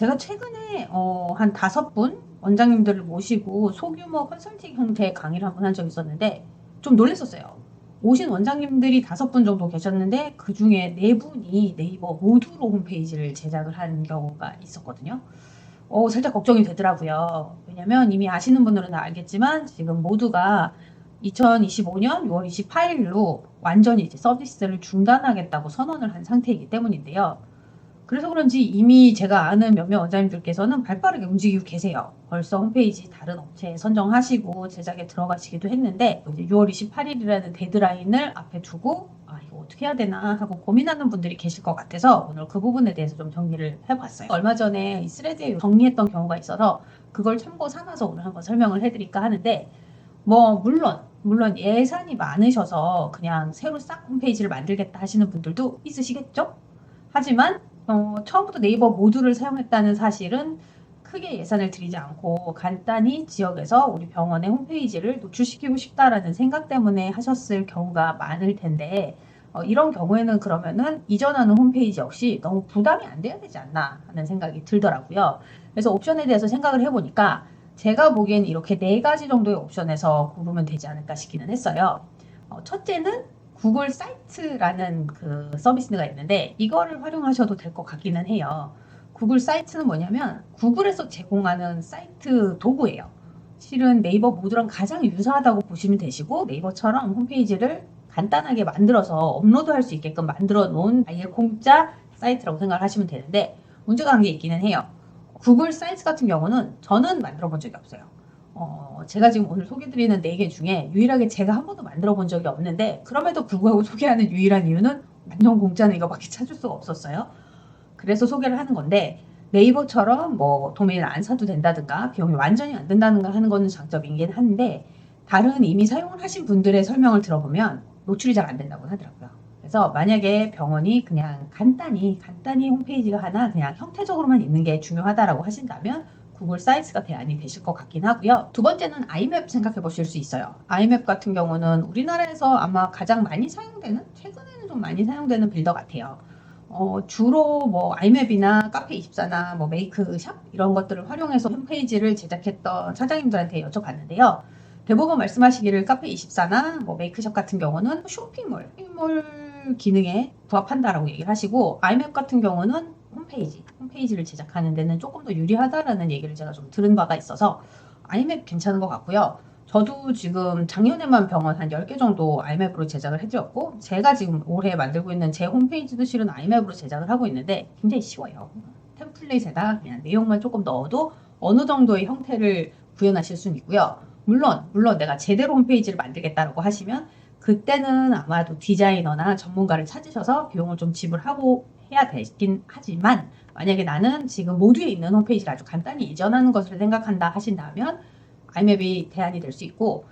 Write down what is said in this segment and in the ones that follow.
제가 최근에 한 5분 원장님들을 모시고 소규모 컨설팅 형태의 강의를 한번 한 적이 있었는데 좀 놀랐었어요. 오신 원장님들이 5분 정도 계셨는데 그중에 4분이 네이버 모두로 홈페이지를 제작을 한 경우가 있었거든요. 살짝 걱정이 되더라고요. 왜냐면 이미 아시는 분들은 다 알겠지만 지금 모두가 2025년 6월 28일로 완전히 이제 서비스를 중단하겠다고 선언을 한 상태이기 때문인데요. 그래서 그런지 이미 제가 아는 몇몇 원장님들께서는 발빠르게 움직이고 계세요. 벌써 홈페이지 다른 업체 선정하시고 제작에 들어가시기도 했는데 이제 6월 28일이라는 데드라인을 앞에 두고 이거 어떻게 해야 되나 하고 고민하는 분들이 계실 것 같아서 오늘 그 부분에 대해서 좀 정리를 해봤어요. 얼마 전에 이 스레드에 정리했던 경우가 있어서 그걸 참고 삼아서 오늘 한번 설명을 해드릴까 하는데 물론 예산이 많으셔서 그냥 새로 싹 홈페이지를 만들겠다 하시는 분들도 있으시겠죠? 하지만 처음부터 네이버 모두를 사용했다는 사실은 크게 예산을 들이지 않고 간단히 지역에서 우리 병원의 홈페이지를 노출시키고 싶다라는 생각 때문에 하셨을 경우가 많을 텐데 이런 경우에는 그러면은 이전하는 홈페이지 역시 너무 부담이 안 돼야 되지 않나 하는 생각이 들더라고요. 그래서 옵션에 대해서 생각을 해보니까 제가 보기엔 이렇게 4가지 정도의 옵션에서 고르면 되지 않을까 싶기는 했어요. 첫째는 구글 사이트라는 그 서비스가 있는데 이거를 활용하셔도 될 것 같기는 해요. 구글 사이트는 뭐냐면 구글에서 제공하는 사이트 도구예요. 실은 네이버 모드랑 가장 유사하다고 보시면 되시고 네이버처럼 홈페이지를 간단하게 만들어서 업로드할 수 있게끔 만들어 놓은 아예 공짜 사이트라고 생각을 하시면 되는데 문제가 한 게 있기는 해요. 구글 사이트 같은 경우는 저는 만들어 본 적이 없어요. 제가 지금 오늘 소개드리는 4개 중에 유일하게 제가 한 번도 만들어 본 적이 없는데 그럼에도 불구하고 소개하는 유일한 이유는 완전 공짜는 이거밖에 찾을 수가 없었어요. 그래서 소개를 하는 건데 네이버처럼 뭐 도메인을 안 사도 된다든가 비용이 완전히 안 든다든가 하는 거는 장점이긴 한데 다른 이미 사용을 하신 분들의 설명을 들어보면 노출이 잘 안 된다고 하더라고요. 그래서 만약에 병원이 그냥 간단히 홈페이지가 하나 그냥 형태적으로만 있는 게 중요하다라고 하신다면 구글 사이트가 대안이 되실 것 같긴 하고요. 두 번째는 아이맵 생각해 보실 수 있어요. 아이맵 같은 경우는 우리나라에서 아마 가장 많이 사용되는, 최근에는 좀 많이 사용되는 빌더 같아요. 주로 뭐 아이맵이나 카페24나 뭐 메이크샵 이런 것들을 활용해서 홈페이지를 제작했던 사장님들한테 여쭤봤는데요. 대부분 말씀하시기를 카페24나 뭐 메이크샵 같은 경우는 쇼핑몰 기능에 부합한다라고 얘기를 하시고 아이맵 같은 경우는 홈페이지를 제작하는 데는 조금 더 유리하다라는 얘기를 제가 좀 들은 바가 있어서 아이맵 괜찮은 것 같고요. 저도 지금 작년에만 병원 한 10개 정도 아이맵으로 제작을 해드렸고 제가 지금 올해 만들고 있는 제 홈페이지도 실은 아이맵으로 제작을 하고 있는데 굉장히 쉬워요. 템플릿에다 그냥 내용만 조금 넣어도 어느 정도의 형태를 구현하실 수는 있고요. 물론 내가 제대로 홈페이지를 만들겠다라고 하시면 그때는 아마도 디자이너나 전문가를 찾으셔서 비용을 좀 지불하고 해야 되긴 하지만 만약에 나는 지금 모두에 있는 홈페이지를 아주 간단히 이전하는 것을 생각한다 하신다면 아이맵이 대안이 될 수 있고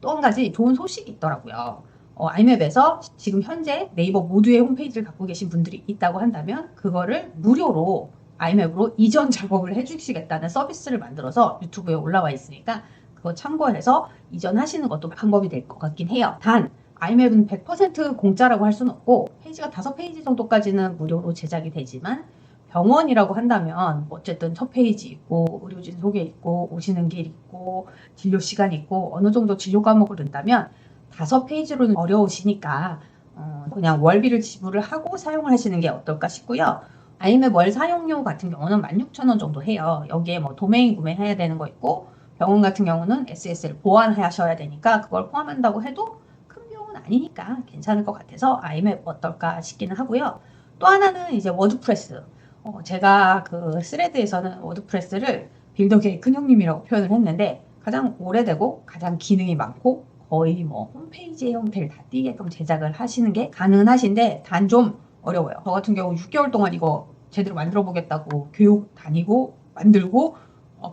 또 한 가지 좋은 소식이 있더라고요. 아이맵에서 지금 현재 네이버 모두의 홈페이지를 갖고 계신 분들이 있다고 한다면 그거를 무료로 아이맵으로 이전 작업을 해주시겠다는 서비스를 만들어서 유튜브에 올라와 있으니까 그거 참고해서 이전하시는 것도 방법이 될 것 같긴 해요. 단 아이맵은 100% 공짜라고 할 수는 없고 페이지가 5페이지 정도까지는 무료로 제작이 되지만 병원이라고 한다면 어쨌든 첫 페이지 있고 의료진 소개 있고 오시는 길 있고 진료 시간 있고 어느 정도 진료 과목을 든다면 5페이지로는 어려우시니까 그냥 월비를 지불을 하고 사용을 하시는 게 어떨까 싶고요. 아니면 월 사용료 같은 경우는 16,000원 정도 해요. 여기에 뭐 도메인 구매해야 되는 거 있고 병원 같은 경우는 SSL 보완하셔야 되니까 그걸 포함한다고 해도 큰 비용은 아니니까 괜찮을 것 같아서 아이맵 어떨까 싶기는 하고요. 또 하나는 이제 워드프레스. 제가 그 스레드에서는 워드프레스를 빌더계의 큰형님이라고 표현을 했는데 가장 오래되고 가장 기능이 많고 거의 뭐 홈페이지의 형태를 다 띄게끔 제작을 하시는 게 가능하신데 단 좀 어려워요. 저 같은 경우 6개월 동안 이거 제대로 만들어 보겠다고 교육 다니고 만들고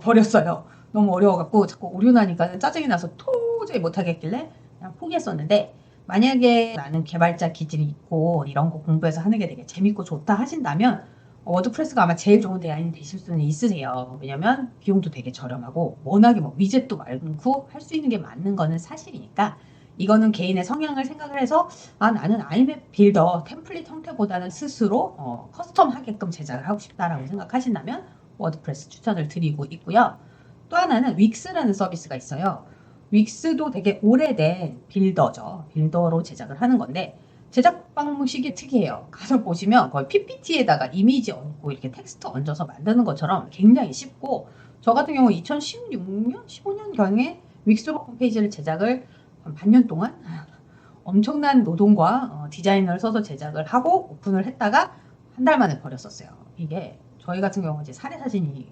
버렸어요. 너무 어려워갖고 자꾸 오류 나니까 짜증이 나서 도저히 못하겠길래 그냥 포기했었는데 만약에 나는 개발자 기질이 있고 이런 거 공부해서 하는 게 되게 재밌고 좋다 하신다면 워드프레스가 아마 제일 좋은 대안이 되실 수는 있으세요. 왜냐면 비용도 되게 저렴하고 워낙에 뭐 위젯도 많고 할 수 있는 게 많은 거는 사실이니까 이거는 개인의 성향을 생각을 해서 나는 아이맵 빌더 템플릿 형태보다는 스스로 커스텀하게끔 제작을 하고 싶다라고 생각하신다면 워드프레스 추천을 드리고 있고요. 또 하나는 윅스라는 서비스가 있어요. 윅스도 되게 오래된 빌더죠. 빌더로 제작을 하는 건데 제작 방식이 특이해요. 가서 보시면 거의 PPT에다가 이미지 얹고 이렇게 텍스트 얹어서 만드는 것처럼 굉장히 쉽고, 저 같은 경우 2016년, 15년경에 윅스로 홈페이지를 제작을 한 반년 동안 엄청난 노동과 디자인을 써서 제작을 하고 오픈을 했다가 한 달 만에 버렸었어요. 이게 저희 같은 경우는 이제 사례 사진이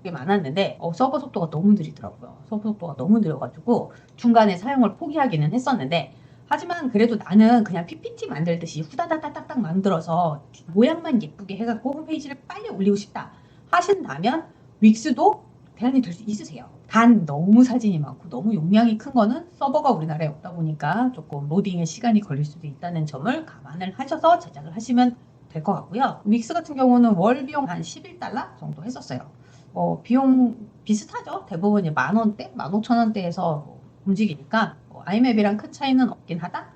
꽤 많았는데 서버 속도가 너무 느리더라고요. 서버 속도가 너무 느려가지고 중간에 사용을 포기하기는 했었는데, 하지만 그래도 나는 그냥 PPT 만들듯이 후다다다닥 만들어서 모양만 예쁘게 해갖고 홈페이지를 빨리 올리고 싶다 하신다면 윅스도 대안이 될 수 있으세요. 단 너무 사진이 많고 너무 용량이 큰 거는 서버가 우리나라에 없다 보니까 조금 로딩에 시간이 걸릴 수도 있다는 점을 감안을 하셔서 제작을 하시면 될 것 같고요. 윅스 같은 경우는 월 비용 한 11달러 정도 했었어요. 비용 비슷하죠. 대부분 10,000원대, 15,000원대에서 움직이니까 아이맵이랑 큰 차이는 없긴 하다.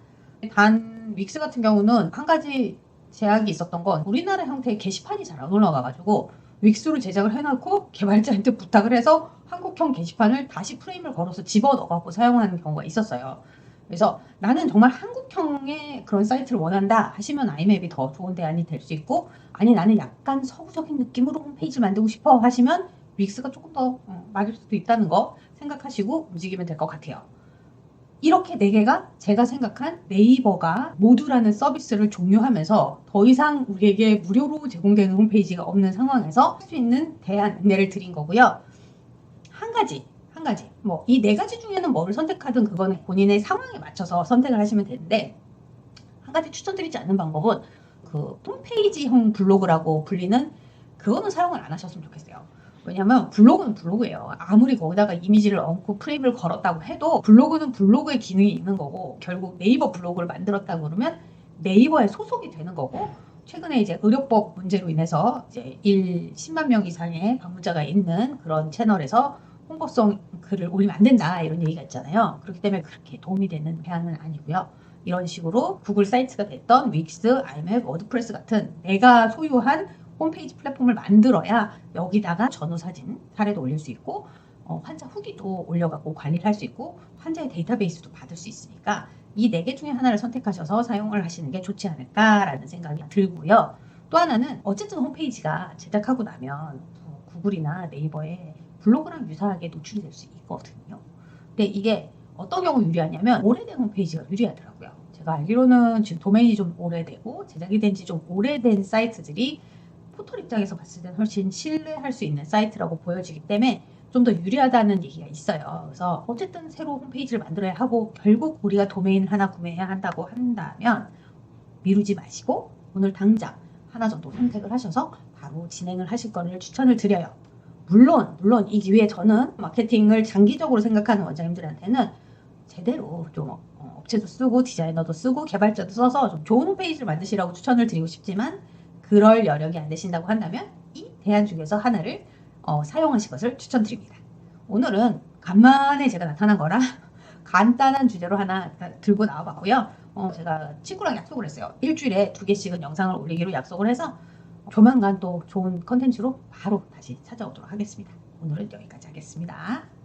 단 윅스 같은 경우는 한 가지 제약이 있었던 건 우리나라 형태의 게시판이 잘 안 올라가가지고 윅스로 제작을 해놓고 개발자한테 부탁을 해서 한국형 게시판을 다시 프레임을 걸어서 집어넣어갖고 사용하는 경우가 있었어요. 그래서 나는 정말 한국형의 그런 사이트를 원한다 하시면 아이맵이 더 좋은 대안이 될 수 있고, 아니 나는 약간 서구적인 느낌으로 홈페이지 만들고 싶어 하시면 윅스가 조금 더 맞을 수도 있다는 거 생각하시고 움직이면 될 것 같아요. 이렇게 4개가 제가 생각한 네이버가 모두라는 서비스를 종료하면서 더 이상 우리에게 무료로 제공되는 홈페이지가 없는 상황에서 할 수 있는 대안 안내를 드린 거고요. 한 가지 뭐 이 4가지 중에는 뭐를 선택하든 그거는 본인의 상황에 맞춰서 선택을 하시면 되는데, 한 가지 추천드리지 않는 방법은 그 홈페이지형 블로그라고 불리는 그거는 사용을 안 하셨으면 좋겠어요. 왜냐면 블로그는 블로그예요. 아무리 거기다가 이미지를 얹고 프레임을 걸었다고 해도 블로그는 블로그의 기능이 있는 거고, 결국 네이버 블로그를 만들었다고 그러면 네이버에 소속이 되는 거고, 최근에 이제 의료법 문제로 인해서 이제 10만 명 이상의 방문자가 있는 그런 채널에서 홍보성 글을 올리면 안 된다 이런 얘기가 있잖아요. 그렇기 때문에 그렇게 도움이 되는 대안은 아니고요. 이런 식으로 구글 사이트가 됐던 윅스, 아이맵, 워드프레스 같은 내가 소유한 홈페이지 플랫폼을 만들어야 여기다가 전후 사진 사례도 올릴 수 있고 환자 후기도 올려갖고 관리를 할 수 있고 환자의 데이터베이스도 받을 수 있으니까 이 4개 중에 하나를 선택하셔서 사용을 하시는 게 좋지 않을까라는 생각이 들고요. 또 하나는 어쨌든 홈페이지가 제작하고 나면 구글이나 네이버에 블로그랑 유사하게 노출이 될 수 있거든요. 근데 이게 어떤 경우 유리하냐면 오래된 홈페이지가 유리하더라고요. 제가 알기로는 지금 도메인이 좀 오래되고 제작이 된 지 좀 오래된 사이트들이 포털 입장에서 봤을 때 훨씬 신뢰할 수 있는 사이트라고 보여지기 때문에 좀 더 유리하다는 얘기가 있어요. 그래서 어쨌든 새로 홈페이지를 만들어야 하고 결국 우리가 도메인을 하나 구매해야 한다고 한다면 미루지 마시고 오늘 당장 하나 정도 선택을 하셔서 바로 진행을 하실 거를 추천을 드려요. 물론 이 기회에 저는 마케팅을 장기적으로 생각하는 원장님들한테는 제대로 좀 업체도 쓰고 디자이너도 쓰고 개발자도 써서 좀 좋은 홈페이지를 만드시라고 추천을 드리고 싶지만, 그럴 여력이 안 되신다고 한다면 이 대안 중에서 하나를 사용하실 것을 추천드립니다. 오늘은 간만에 제가 나타난 거라 간단한 주제로 하나 들고 나와봤고요. 제가 친구랑 약속을 했어요. 일주일에 2개씩은 영상을 올리기로 약속을 해서 조만간 또 좋은 컨텐츠로 바로 다시 찾아오도록 하겠습니다. 오늘은 여기까지 하겠습니다.